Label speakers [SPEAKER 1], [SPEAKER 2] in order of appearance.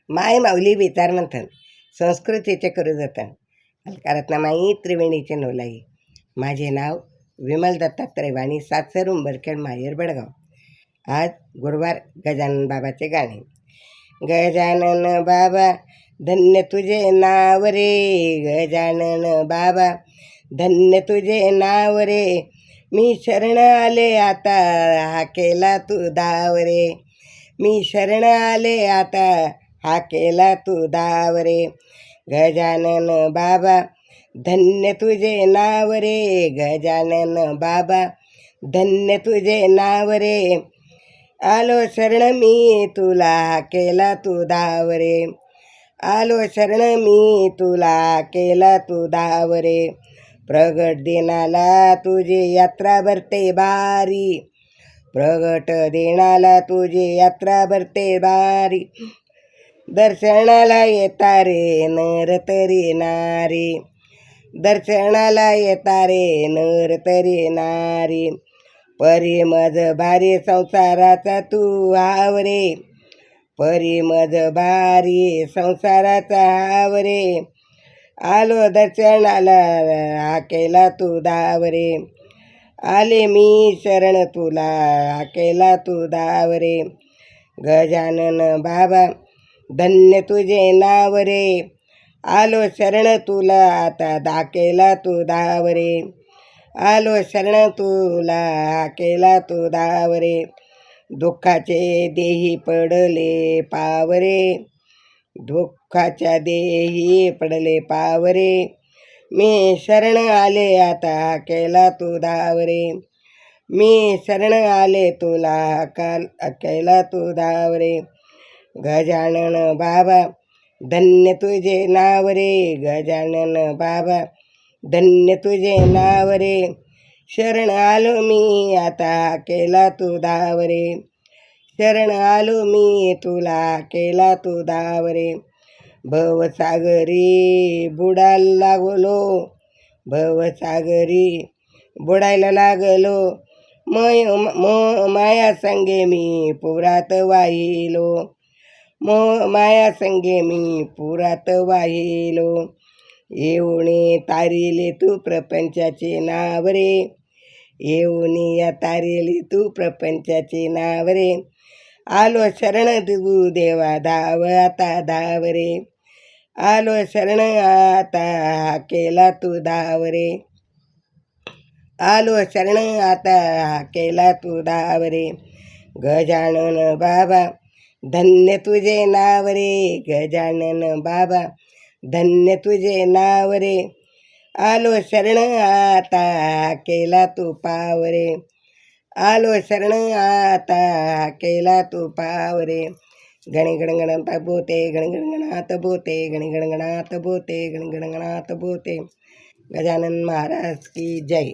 [SPEAKER 1] माय माऊली बेतार मंथन संस्कृतीचे करू जतन अलकारत्नामाई त्रिवेणीचे नोलाई. माझे नाव विमल दत्तात्रय वाणी, सातसर उंबरखेड, माहेर बेळगाव. आज गुरुवार. गजानन बाबाचे गाणे. गजानन बाबा धन्य तुझे नाव रे, गजानन बाबा धन्य तुझे नाव रे, मी शरण आले आता हा केला तू दाव रे, मी शरण आले आता हा केला तू दाव रे. गजानन बाबा धन्य तुझे नाव रे, गजानन बाबा धन्य तुझे नाव रे, आलो शरण मी तुला केला तू दाव रे, आलो शरण मी तुला केला तू दाव रे. प्रगट दिनाला तुझी यात्रा भरते बारी, प्रगट दिनाला तुझी यात्रा भरते बारी, दर्शनाला येता रे नर तरी नारी, दर्शनाला येता रे नर तरी नारी, परी मज भारी संसाराचा तू हाव रे, परी मज भारी संसाराचा हाव रे, आलो दर्शनाला हा केला तू दाव रे, आले मी शरण तुला हा केला तू दाव रे. गजानन बाबा धन्य तुझे नाव रे, आलो शरण तुला आता दाकेला तू दाव रे, आलो शरण तुला हा केला तू दाव रे. दुःखाचे देही पडले पावरे, दुःखाच्या देही पडले पावरे, मी शरण आले आता हा केला तू दाव रे, मी शरण आले तुला केला तू दाव रे. गजानन बाबा धन्य तुझे नाव रे, गजानन बाबा धन्य तुझे नाव रे, शरण आलो मी आता केला तू दाव रे, शरण आलो मी तुला केला तू दाव रे. भवसागरी बुडायला लागलो, भवसागरी बुडायला लागलो, माया संगे मी पुरात वाहिलो, माया संगे मी पुरात वाहिलो, येऊनी तारिले तू प्रपंचाचे नाव रे, येऊनी या तारिले तू प्रपंचाचे नाव रे, आलो शरण तू देवा धाव आता धाव रे, आलो शरण आता केला तू धाव रे, आलो शरण आता केला तू धाव रे. गजानन बाबा धन्य तुझे नाव रे, गजानन बाबा धन्य तुझे नाव रे, आलो शरण आता केला तू पाव रे, आलो शरण आता केला तू पाव रे. गणगणगणात बोते, गणगणगणात बोते, गणगणगणात बोते, गणगणगणात बोते. गजानन महाराज की जय.